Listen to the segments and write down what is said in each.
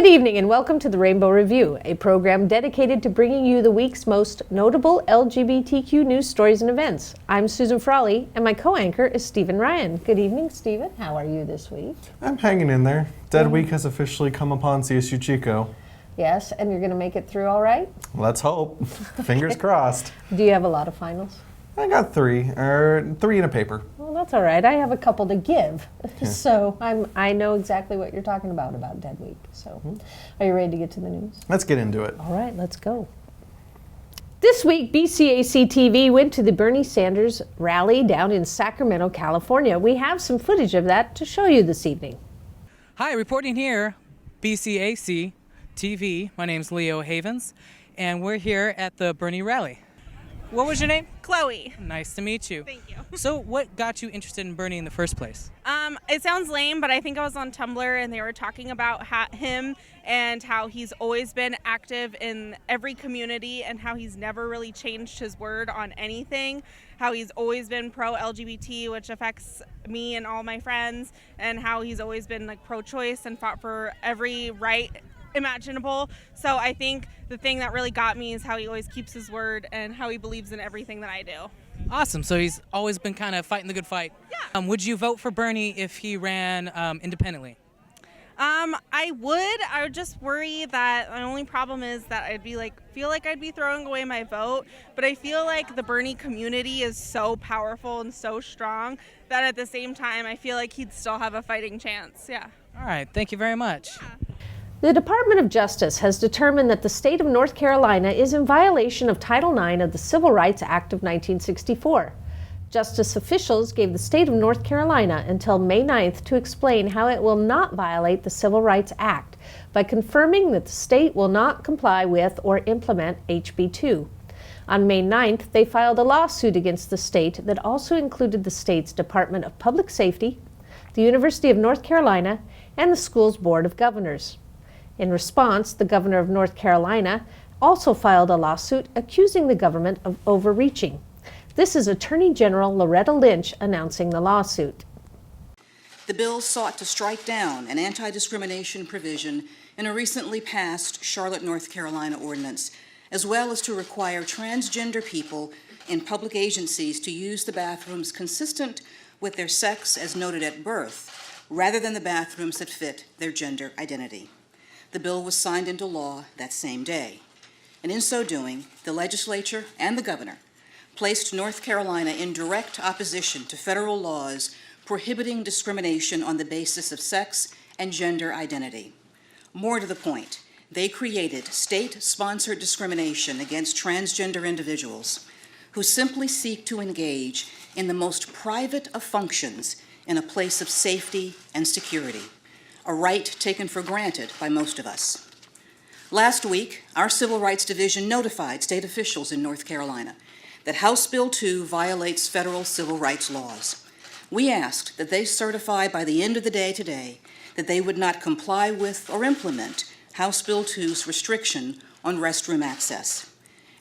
evening and welcome to the Rainbow Review, a program dedicated to bringing you the week's most notable LGBTQ news stories and events. I'm Susan Frawley and my co-anchor is Stephen Ryan. Good evening, Stephen. How are you this week? I'm hanging in there. Dead Week has officially come upon CSU Chico. Yes, and you're going to make it through all right? Let's hope. Fingers crossed. Do you have a lot of finals? I got three in a paper. Well, that's all right. I have a couple to give, so I know exactly what you're talking about Dead Week. So, are you ready to get to the news? Let's get into it. All right, let's go. This week, BCAC TV went to the Bernie Sanders rally down in Sacramento, California. We have some footage of that to show you this evening. Hi, reporting here, BCAC TV. My name's Leo Havens, and we're here at the Bernie rally. What was your name? Chloe. Nice to meet you. Thank you. So what got you interested in Bernie in the first place? It sounds lame, but I think I was on Tumblr and they were talking about him and how he's always been active in every community and how he's never really changed his word on anything, how he's always been pro-LGBT, which affects me and all my friends, and how he's always been like pro-choice and fought for every right imaginable. So I think the thing that really got me is how he always keeps his word and how he believes in everything that I do. Awesome. So he's always been kind of fighting the good fight. Yeah. Would you vote for Bernie if he ran independently? I would. I would just worry that the only problem is that feel like I'd be throwing away my vote, but I feel like the Bernie community is so powerful and so strong that at the same time I feel like he'd still have a fighting chance. Yeah. All right. Thank you very much. Yeah. The Department of Justice has determined that the state of North Carolina is in violation of Title IX of the Civil Rights Act of 1964. Justice officials gave the state of North Carolina until May 9th to explain how it will not violate the Civil Rights Act by confirming that the state will not comply with or implement HB 2. On May 9th, they filed a lawsuit against the state that also included the state's Department of Public Safety, the University of North Carolina, and the school's Board of Governors. In response, the governor of North Carolina also filed a lawsuit accusing the government of overreaching. This is Attorney General Loretta Lynch announcing the lawsuit. The bill sought to strike down an anti-discrimination provision in a recently passed Charlotte, North Carolina ordinance, as well as to require transgender people in public agencies to use the bathrooms consistent with their sex as noted at birth, rather than the bathrooms that fit their gender identity. The bill was signed into law that same day. And in so doing, the legislature and the governor placed North Carolina in direct opposition to federal laws prohibiting discrimination on the basis of sex and gender identity. More to the point, they created state-sponsored discrimination against transgender individuals who simply seek to engage in the most private of functions in a place of safety and security, a right taken for granted by most of us. Last week, our Civil Rights Division notified state officials in North Carolina that House Bill 2 violates federal civil rights laws. We asked that they certify by the end of the day today that they would not comply with or implement House Bill 2's restriction on restroom access.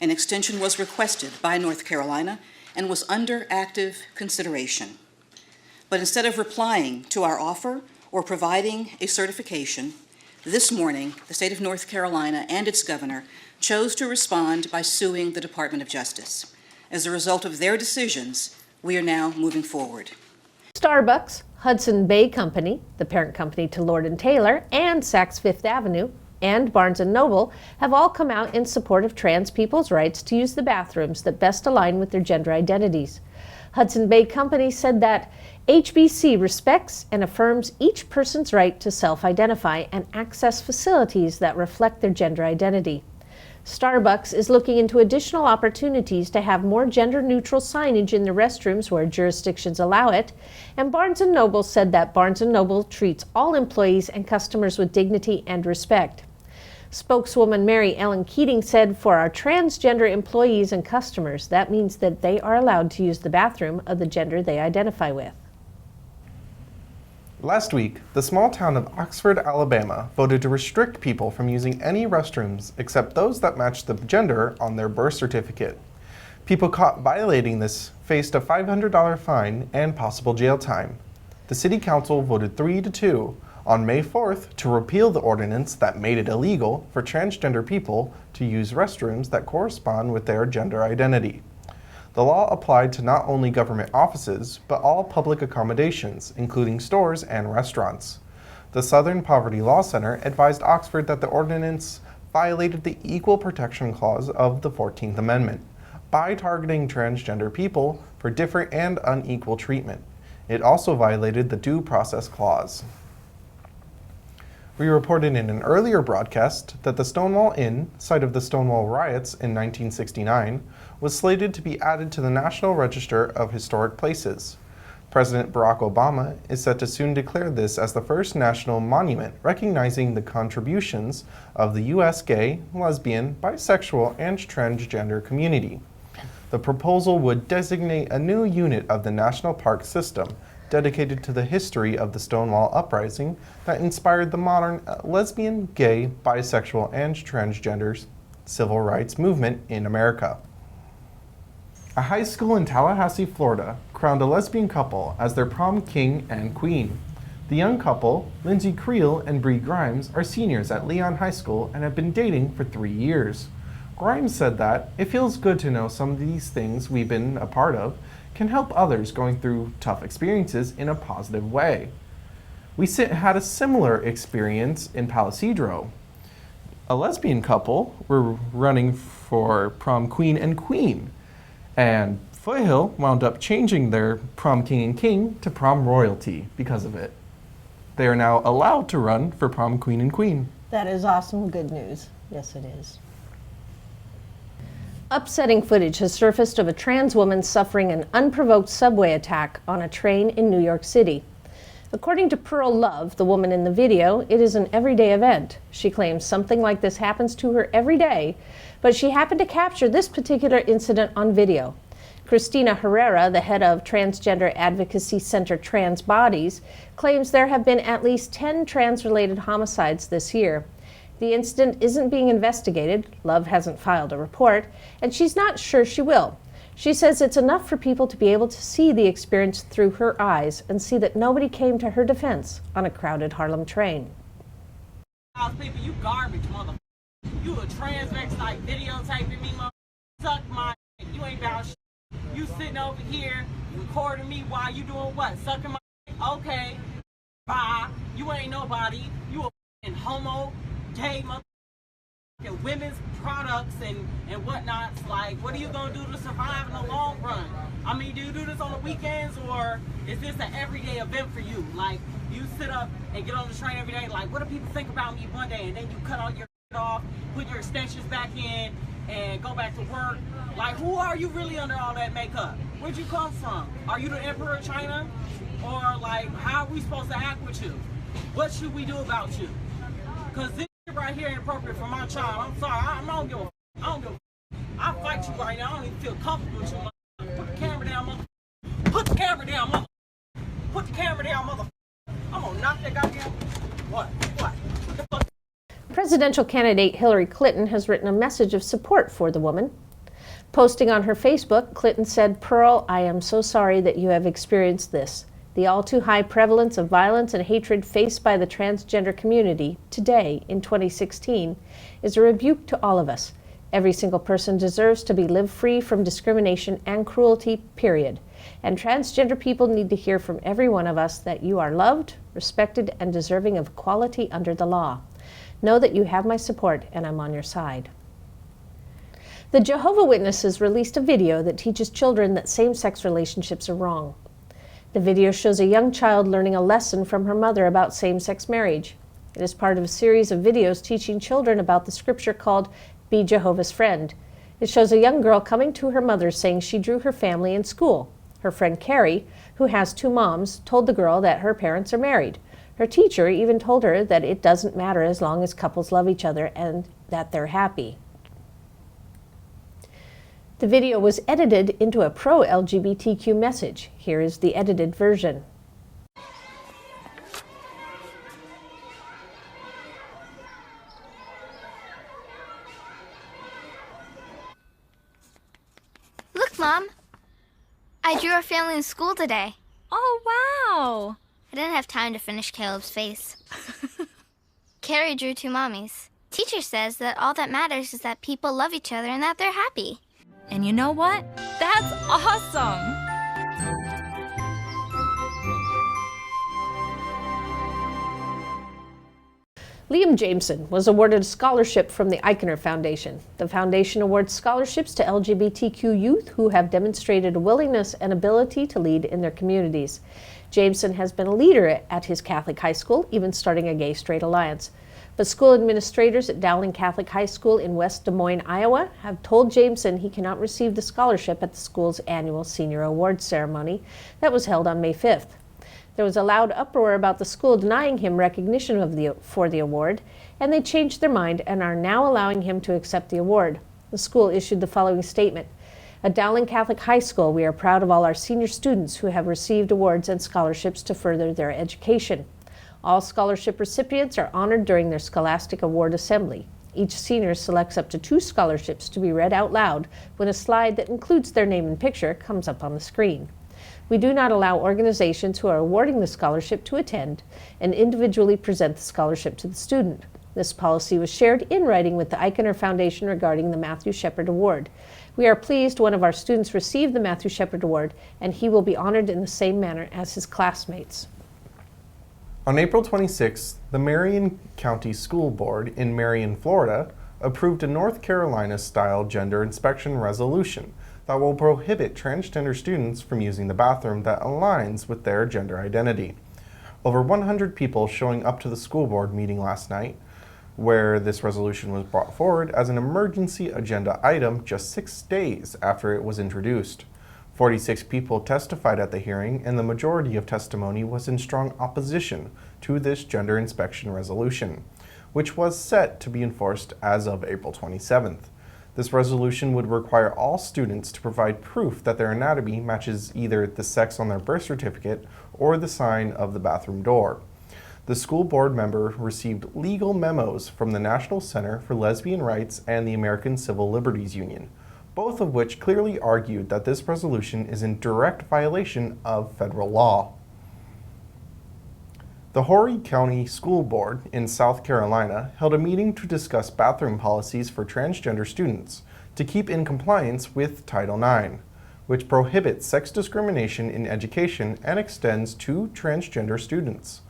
An extension was requested by North Carolina and was under active consideration. But instead of replying to our offer or providing a certification, this morning, the state of North Carolina and its governor chose to respond by suing the Department of Justice. As a result of their decisions, we are now moving forward. Starbucks, Hudson Bay Company, the parent company to Lord & Taylor, and Saks Fifth Avenue, and Barnes & Noble have all come out in support of trans people's rights to use the bathrooms that best align with their gender identities. Hudson Bay Company said that HBC respects and affirms each person's right to self-identify and access facilities that reflect their gender identity. Starbucks is looking into additional opportunities to have more gender-neutral signage in the restrooms where jurisdictions allow it, and Barnes & Noble said that Barnes & Noble treats all employees and customers with dignity and respect. Spokeswoman Mary Ellen Keating said, "For our transgender employees and customers, that means that they are allowed to use the bathroom of the gender they identify with." Last week, the small town of Oxford, Alabama, voted to restrict people from using any restrooms except those that match the gender on their birth certificate. People caught violating this faced a $500 fine and possible jail time. The city council voted 3-2 on May 4th to repeal the ordinance that made it illegal for transgender people to use restrooms that correspond with their gender identity. The law applied to not only government offices, but all public accommodations, including stores and restaurants. The Southern Poverty Law Center advised Oxford that the ordinance violated the Equal Protection Clause of the 14th Amendment by targeting transgender people for different and unequal treatment. It also violated the Due Process Clause. We reported in an earlier broadcast that the Stonewall Inn, site of the Stonewall riots in 1969, was slated to be added to the National Register of Historic Places. President Barack Obama is set to soon declare this as the first national monument recognizing the contributions of the U.S. gay, lesbian, bisexual, and transgender community. The proposal would designate a new unit of the national park system dedicated to the history of the Stonewall Uprising that inspired the modern lesbian, gay, bisexual, and transgender civil rights movement in America. A high school in Tallahassee, Florida, crowned a lesbian couple as their prom king and queen. The young couple, Lindsay Creel and Bree Grimes, are seniors at Leon High School and have been dating for 3 years. Grimes said that, "It feels good to know some of these things we've been a part of can help others going through tough experiences in a positive way." We had a similar experience in Palisadro. A lesbian couple were running for prom queen and queen, and Foothill wound up changing their prom king and king to prom royalty because of it. They are now allowed to run for prom queen and queen. That is awesome good news. Yes, it is. Upsetting footage has surfaced of a trans woman suffering an unprovoked subway attack on a train in New York City. According to Pearl Love, the woman in the video, it is an everyday event. She claims something like this happens to her every day, but she happened to capture this particular incident on video. Christina Herrera, the head of Transgender Advocacy Center Trans Bodies, claims there have been at least 10 trans-related homicides this year. The incident isn't being investigated, Love hasn't filed a report, and she's not sure she will. She says it's enough for people to be able to see the experience through her eyes and see that nobody came to her defense on a crowded Harlem train. People, you garbage, mother. You a transvestite videotaping me, mother. Suck my you ain't about shit. You sitting over here recording me while you doing what? Sucking my okay. Bye. You ain't nobody. You a f***ing homo, gay mother. Women's products and whatnot. Like, what are you gonna do to survive in the long run? I mean, do you do this on the weekends, or is this an everyday event for you? Like, you sit up and get on the train every day, like, what do people think about me one day? And then you cut all your off, put your extensions back in, and go back to work. Like, who are you really under all that makeup? Where'd you come from? Are you the Emperor of China? Or, like, how are we supposed to act with you? What should we do about you? Because this right here ain't appropriate for my child. I'm sorry. I don't give a I don't give a I'll fight you right now. I don't even feel comfortable with you, mother. Put the camera down, mother. Put the camera down, mother. Put the camera down, mother. I'm gonna knock that goddamn. What? The fuck? Presidential candidate Hillary Clinton has written a message of support for the woman. Posting on her Facebook, Clinton said, "Pearl, I am so sorry that you have experienced this. The all-too-high prevalence of violence and hatred faced by the transgender community today in 2016 is a rebuke to all of us. Every single person deserves to be lived free from discrimination and cruelty, period. And transgender people need to hear from every one of us that you are loved, respected, and deserving of equality under the law. Know that you have my support and I'm on your side." The Jehovah's Witnesses released a video that teaches children that same-sex relationships are wrong. The video shows a young child learning a lesson from her mother about same-sex marriage. It is part of a series of videos teaching children about the scripture called Be Jehovah's Friend. It shows a young girl coming to her mother saying she drew her family in school. Her friend Carrie, who has 2 moms, told the girl that her parents are married. Her teacher even told her that it doesn't matter as long as couples love each other and that they're happy. The video was edited into a pro-LGBTQ message. Here is the edited version. Look, Mom. I drew our family in school today. Oh, wow. I didn't have time to finish Caleb's face. Carrie drew 2 mommies. Teacher says that all that matters is that people love each other and that they're happy. And you know what? That's awesome! Liam Jameson was awarded a scholarship from the Eichner Foundation. The foundation awards scholarships to LGBTQ youth who have demonstrated a willingness and ability to lead in their communities. Jameson has been a leader at his Catholic high school, even starting a gay-straight alliance. But school administrators at Dowling Catholic High School in West Des Moines, Iowa, have told Jameson he cannot receive the scholarship at the school's annual senior awards ceremony that was held on May 5th. There was a loud uproar about the school denying him recognition for the award, and they changed their mind and are now allowing him to accept the award. The school issued the following statement. At Dowling Catholic High School, we are proud of all our senior students who have received awards and scholarships to further their education. All scholarship recipients are honored during their Scholastic Award Assembly. Each senior selects up to 2 scholarships to be read out loud when a slide that includes their name and picture comes up on the screen. We do not allow organizations who are awarding the scholarship to attend and individually present the scholarship to the student. This policy was shared in writing with the Eichner Foundation regarding the Matthew Shepard Award. We are pleased one of our students received the Matthew Shepard Award, and he will be honored in the same manner as his classmates. On April 26th, the Marion County School Board in Marion, Florida, approved a North Carolina-style gender inspection resolution that will prohibit transgender students from using the bathroom that aligns with their gender identity. Over 100 people showing up to the school board meeting last night, where this resolution was brought forward as an emergency agenda item just 6 days after it was introduced. 46 people testified at the hearing, and the majority of testimony was in strong opposition to this gender inspection resolution, which was set to be enforced as of April 27th. This resolution would require all students to provide proof that their anatomy matches either the sex on their birth certificate or the sign of the bathroom door. The school board member received legal memos from the National Center for Lesbian Rights and the American Civil Liberties Union, both of which clearly argued that this resolution is in direct violation of federal law. The Horry County School Board in South Carolina held a meeting to discuss bathroom policies for transgender students to keep in compliance with Title IX, which prohibits sex discrimination in education and extends to transgender students.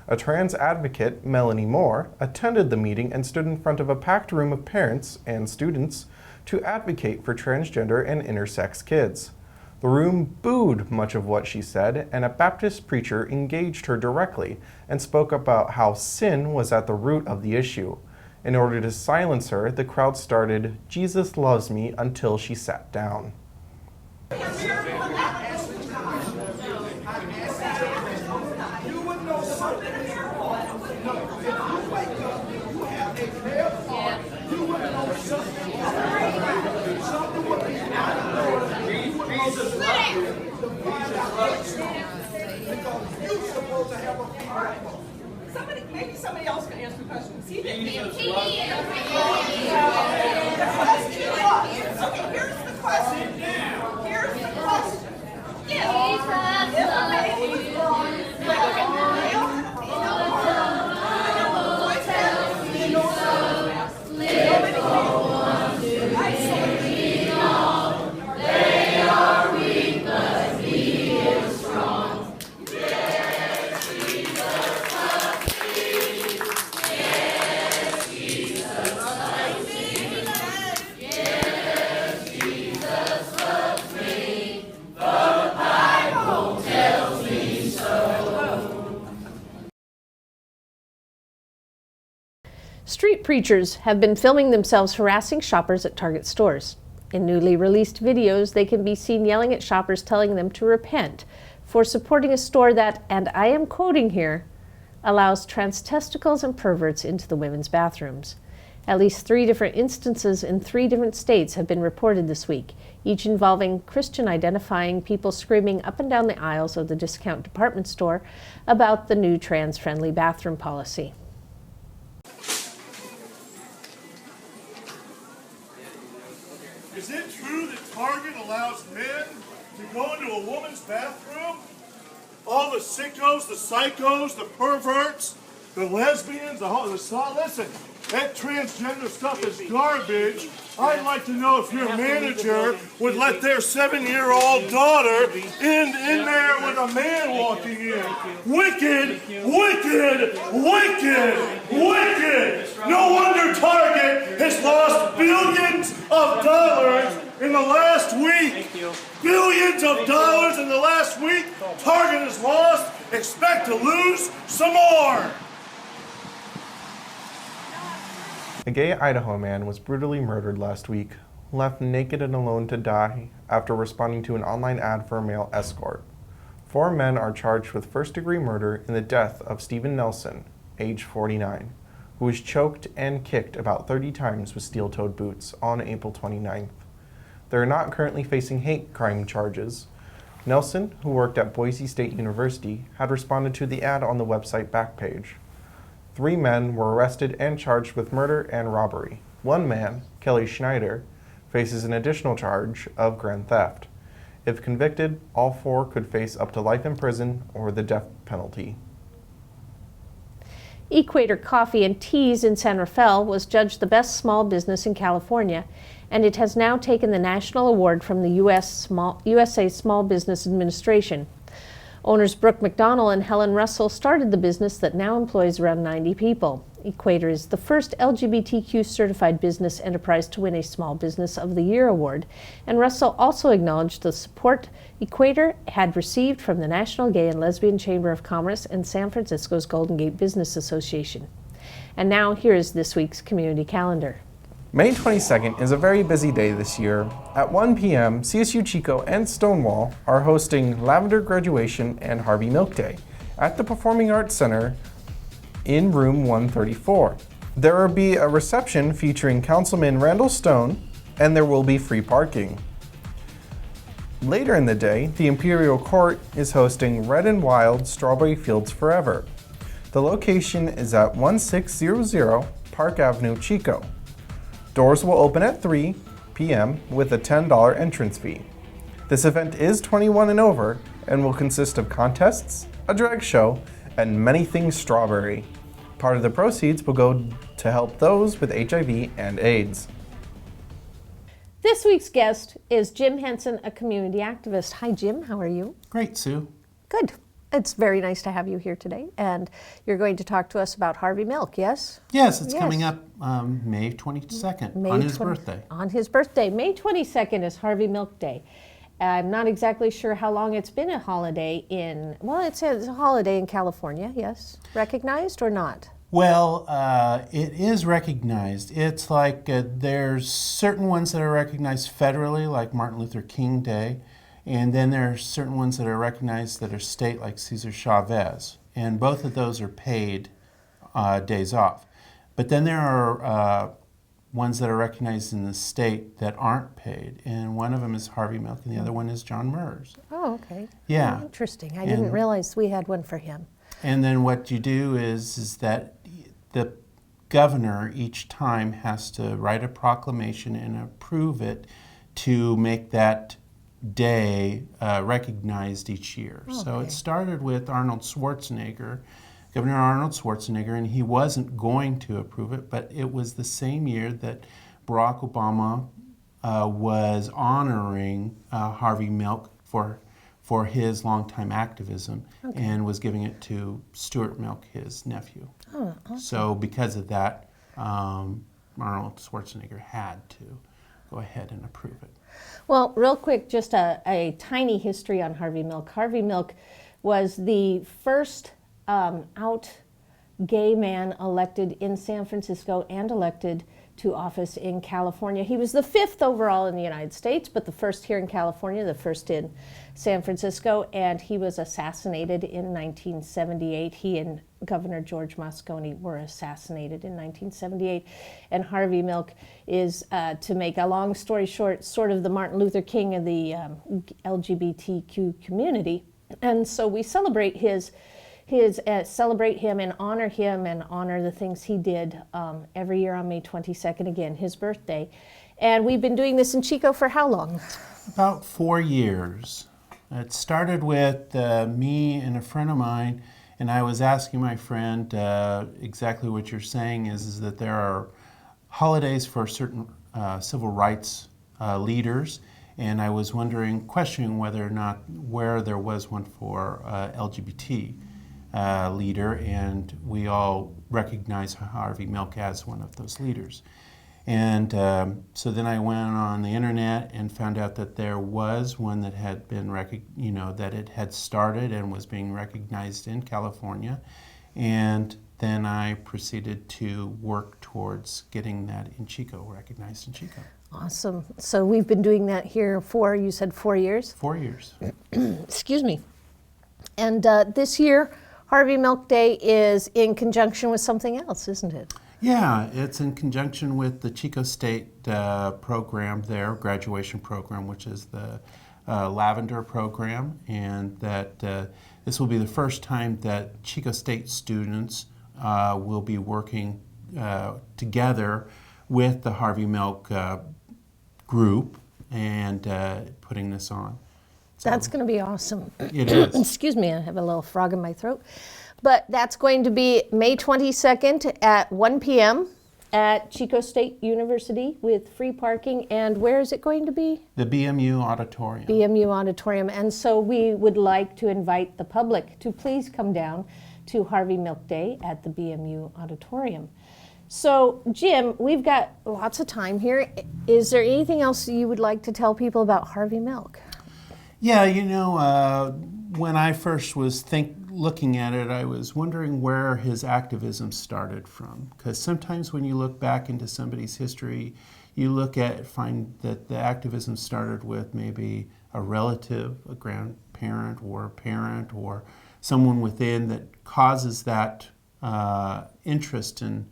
A trans advocate, Melanie Moore, attended the meeting and stood in front of a packed room of parents and students to advocate for transgender and intersex kids. The room booed much of what she said, and a Baptist preacher engaged her directly and spoke about how sin was at the root of the issue. In order to silence her, the crowd started "Jesus Loves Me" until she sat down. Maybe somebody else can answer the question. Okay, here's the question. Here's the question. Street preachers have been filming themselves harassing shoppers at Target stores. In newly released videos, they can be seen yelling at shoppers, telling them to repent for supporting a store that, and I am quoting here, allows trans testicles and perverts into the women's bathrooms. At least 3 different instances in 3 different states have been reported this week, each involving Christian-identifying people screaming up and down the aisles of the discount department store about the new trans-friendly bathroom policy. Is it true that Target allows men to go into a woman's bathroom? All the sickos, the psychos, the perverts, the lesbians, listen, that transgender stuff is garbage. I'd like to know if your manager would let their 7-year-old daughter in there with a man walking in. Wicked, wicked, wicked, wicked. No wonder Target has lost billions of dollars in the last week. Billions of dollars in the last week. Target has lost. Expect to lose some more. A gay Idaho man was brutally murdered last week, left naked and alone to die after responding to an online ad for a male escort. 4 men are charged with first-degree murder in the death of Stephen Nelson, age 49, who was choked and kicked about 30 times with steel-toed boots on April 29th. They are not currently facing hate crime charges. Nelson, who worked at Boise State University, had responded to the ad on the website Backpage. 3 men were arrested and charged with murder and robbery. 1 man, Kelly Schneider, faces an additional charge of grand theft. If convicted, all 4 could face up to life in prison or the death penalty. Equator Coffee and Teas in San Rafael was judged the best small business in California, and it has now taken the national award from the USA Small Business Administration. Owners Brooke McDonnell and Helen Russell started the business that now employs around 90 people. Equator is the first LGBTQ certified business enterprise to win a Small Business of the Year award, and Russell also acknowledged the support Equator had received from the National Gay and Lesbian Chamber of Commerce and San Francisco's Golden Gate Business Association. And now here is this week's community calendar. May 22nd is a very busy day this year. At 1 p.m., CSU Chico and Stonewall are hosting Lavender Graduation and Harvey Milk Day at the Performing Arts Center in room 134. There will be a reception featuring Councilman Randall Stone, and there will be free parking. Later in the day, the Imperial Court is hosting Red and Wild Strawberry Fields Forever. The location is at 1600 Park Avenue, Chico. Doors will open at 3 p.m. with a $10 entrance fee. This event is 21 and over and will consist of contests, a drag show, and many things strawberry. Part of the proceeds will go to help those with HIV and AIDS. This week's guest is Jim Henson, a community activist. Hi, Jim. How are you? Great, Sue. Good. It's very nice to have you here today, and you're going to talk to us about Harvey Milk, yes? Yes, it's coming up May 22nd, on his birthday. On his birthday. May 22nd is Harvey Milk Day. I'm not exactly sure how long it's been a holiday in, well, it's a holiday in California, yes. Recognized or not? Well, it is recognized. It's like there's certain ones that are recognized federally, like Martin Luther King Day. And then there are certain ones that are recognized that are state, like Cesar Chavez. And both of those are paid days off. But then there are ones that are recognized in the state that aren't paid. And one of them is Harvey Milk, and the other one is John Murs. Oh, okay. Yeah. Oh, interesting. I didn't realize we had one for him. And then what you do is that the governor each time has to write a proclamation and approve it to make that day recognized each year. Okay. So it started with Arnold Schwarzenegger, Governor Arnold Schwarzenegger, and he wasn't going to approve it, but it was the same year that Barack Obama was honoring Harvey Milk for his longtime activism, and was giving it to Stuart Milk, his nephew. Oh, awesome. So because of that, Arnold Schwarzenegger had to go ahead and approve it. Well, real quick, just a tiny history on Harvey Milk. Harvey Milk was the first out gay man elected in San Francisco and elected to office in California. He was the 5th overall in the United States, but the first here in California, the first in San Francisco, and he was assassinated in 1978. He and Governor George Moscone were assassinated in 1978. And Harvey Milk is, to make a long story short, sort of the Martin Luther King of the LGBTQ community. And so we celebrate celebrate him and honor the things he did every year on May 22nd, again, his birthday. And we've been doing this in Chico for how long? About 4 years. It started with me and a friend of mine, and I was asking my friend exactly what you're saying is that there are holidays for certain civil rights leaders, and I was questioning whether or not where there was one for LGBT leader, and we all recognize Harvey Milk as one of those leaders. And so then I went on the internet and found out that there was one that had been, that it had started and was being recognized in California. And then I proceeded to work towards getting that in Chico, recognized in Chico. Awesome. So we've been doing that here for, you said 4 years? 4 years. Excuse me. And this year, Harvey Milk Day is in conjunction with something else, isn't it? Yeah, it's in conjunction with the Chico State program there, graduation program, which is the Lavender program, and that this will be the first time that Chico State students will be working together with the Harvey Milk group and putting this on. So that's going to be awesome. It is. Excuse me, I have a little frog in my throat. But that's going to be May 22nd at 1 p.m. at Chico State University with free parking. And where is it going to be? The BMU Auditorium. BMU Auditorium. And so we would like to invite the public to please come down to Harvey Milk Day at the BMU Auditorium. So, Jim, we've got lots of time here. Is there anything else you would like to tell people about Harvey Milk? Yeah, when I first was looking at it, I was wondering where his activism started from. Because sometimes when you look back into somebody's history, you find that the activism started with maybe a relative, a grandparent, or a parent, or someone within that causes that interest in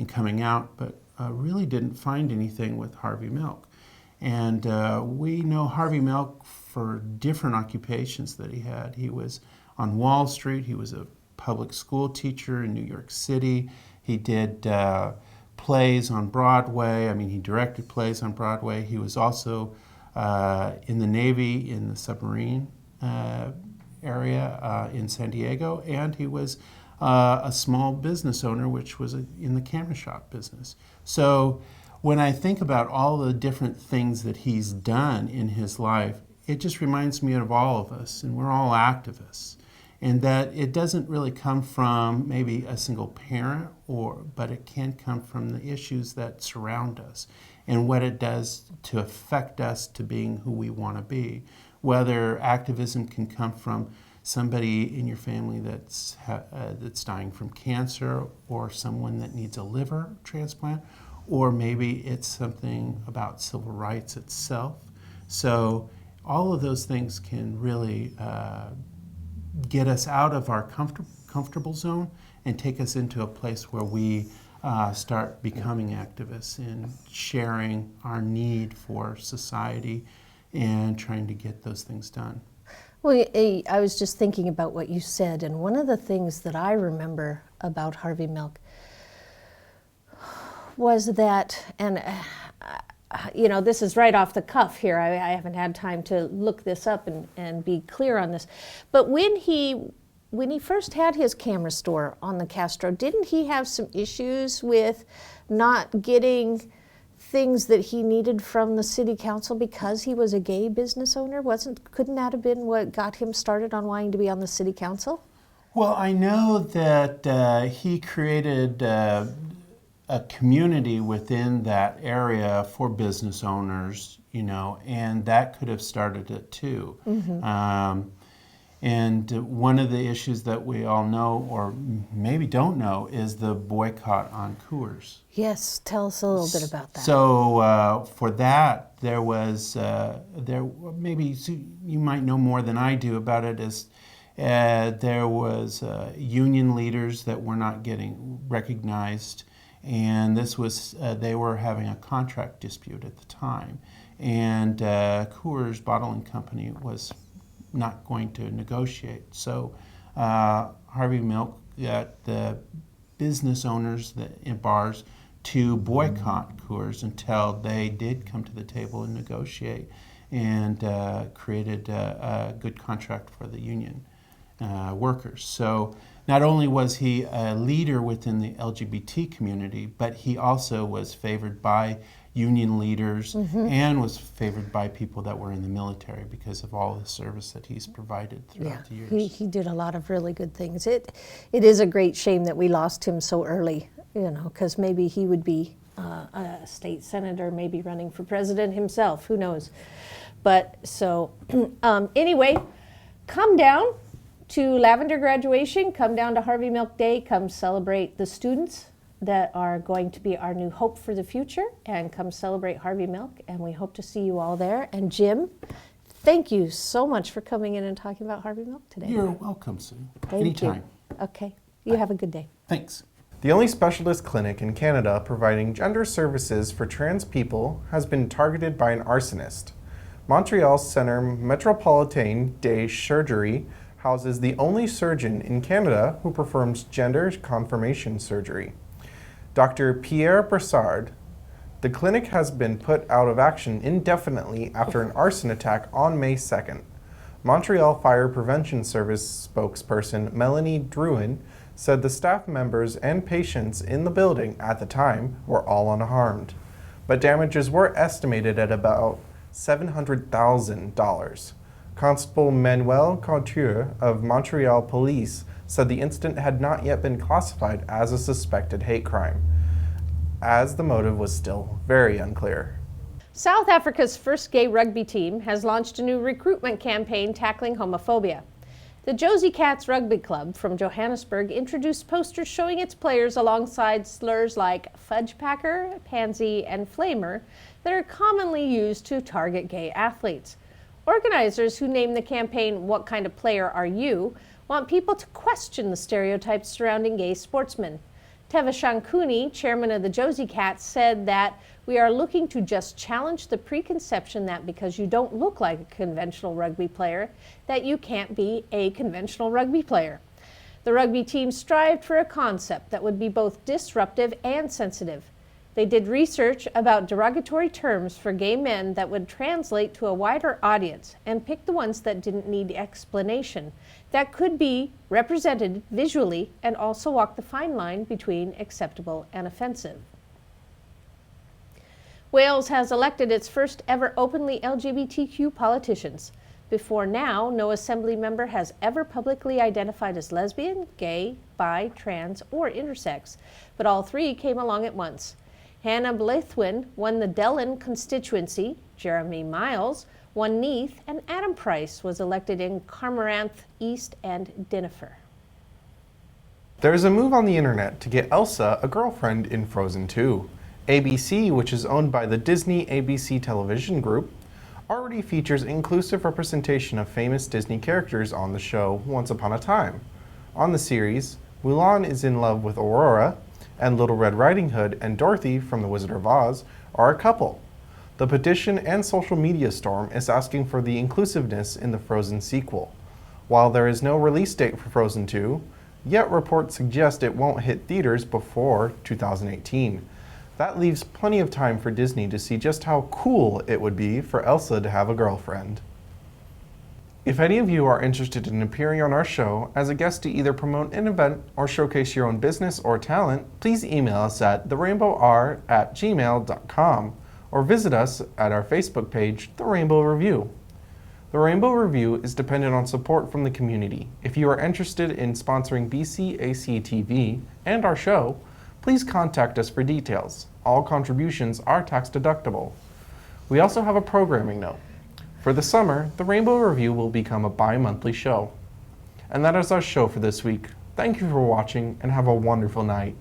coming out, but really didn't find anything with Harvey Milk. And we know Harvey Milk for different occupations that he had. He was on Wall Street. He was a public school teacher in New York City. He did plays on Broadway. He directed plays on Broadway. He was also in the Navy in the submarine area in San Diego, and he was a small business owner, which was in the camera shop business. So when I think about all the different things that he's done in his life, it just reminds me of all of us, and we're all activists. And that it doesn't really come from maybe a single parent, but it can come from the issues that surround us and what it does to affect us to being who we want to be. Whether activism can come from somebody in your family that's dying from cancer, or someone that needs a liver transplant, or maybe it's something about civil rights itself. So all of those things can really get us out of our comfortable zone and take us into a place where we start becoming activists and sharing our need for society and trying to get those things done. Well, I was just thinking about what you said, and one of the things that I remember about Harvey Milk was that, and this is right off the cuff here. I haven't had time to look this up and be clear on this. But when he first had his camera store on the Castro, didn't he have some issues with not getting things that he needed from the city council because he was a gay business owner? Couldn't that have been what got him started on wanting to be on the city council? Well, I know that he created a community within that area for business owners, and that could have started it too. Mm-hmm. And one of the issues that we all know, or maybe don't know, is the boycott on Coors. Yes, tell us a little bit about that. So for that, there was, maybe you might know more than I do about it, is there was union leaders that were not getting recognized, and this was, they were having a contract dispute at the time. And Coors Bottling Company was not going to negotiate. So Harvey Milk got the business owners in bars to boycott Coors until they did come to the table and negotiate. and created a good contract for the union workers. So not only was he a leader within the LGBT community, but he also was favored by union leaders and was favored by people that were in the military because of all the service that he's provided throughout the years. He did a lot of really good things. It is a great shame that we lost him so early, because maybe he would be a state senator, maybe running for president himself, who knows. But so anyway, come down to Lavender graduation, come down to Harvey Milk Day, come celebrate the students that are going to be our new hope for the future, and come celebrate Harvey Milk, and we hope to see you all there. And Jim, thank you so much for coming in and talking about Harvey Milk today. You're welcome, Sue. Thank Anytime. you. Okay, you have a good day. Thanks. The only specialist clinic in Canada providing gender services for trans people has been targeted by an arsonist. Montreal's Centre Metropolitain de Surgery houses the only surgeon in Canada who performs gender confirmation surgery. Dr. Pierre Brassard. The clinic has been put out of action indefinitely after an arson attack on May 2nd. Montreal Fire Prevention Service spokesperson Melanie Drouin said the staff members and patients in the building at the time were all unharmed, but damages were estimated at about $700,000. Constable Manuel Couture of Montreal Police said the incident had not yet been classified as a suspected hate crime, as the motive was still very unclear. South Africa's first gay rugby team has launched a new recruitment campaign tackling homophobia. The Josie Cats Rugby Club from Johannesburg introduced posters showing its players alongside slurs like fudge packer, pansy, and flamer that are commonly used to target gay athletes. Organizers, who named the campaign "What Kind of Player Are You?" want people to question the stereotypes surrounding gay sportsmen. Teva Shankuni, chairman of the Josie Cats, said that we are looking to just challenge the preconception that because you don't look like a conventional rugby player, that you can't be a conventional rugby player. The rugby team strived for a concept that would be both disruptive and sensitive. They did research about derogatory terms for gay men that would translate to a wider audience and picked the ones that didn't need explanation, that could be represented visually and also walk the fine line between acceptable and offensive. Wales has elected its first ever openly LGBTQ politicians. Before now, no assembly member has ever publicly identified as lesbian, gay, bi, trans, or intersex, but all three came along at once. Hannah Blaithwyn won the Dellon constituency, Jeremy Miles won Neath, and Adam Price was elected in Carmaranth East and Dinifer. There is a move on the internet to get Elsa a girlfriend in Frozen 2. ABC, which is owned by the Disney ABC television group, already features inclusive representation of famous Disney characters on the show Once Upon a Time. On the series, Mulan is in love with Aurora, and Little Red Riding Hood and Dorothy from The Wizard of Oz are a couple. The petition and social media storm is asking for the inclusiveness in the Frozen sequel. While there is no release date for Frozen 2, yet reports suggest it won't hit theaters before 2018. That leaves plenty of time for Disney to see just how cool it would be for Elsa to have a girlfriend. If any of you are interested in appearing on our show as a guest to either promote an event or showcase your own business or talent, please email us at therainbowr@gmail.com or visit us at our Facebook page, The Rainbow Review. The Rainbow Review is dependent on support from the community. If you are interested in sponsoring BCAC TV and our show, please contact us for details. All contributions are tax deductible. We also have a programming note. For the summer, the Rainbow Review will become a bi-monthly show. And that is our show for this week. Thank you for watching and have a wonderful night.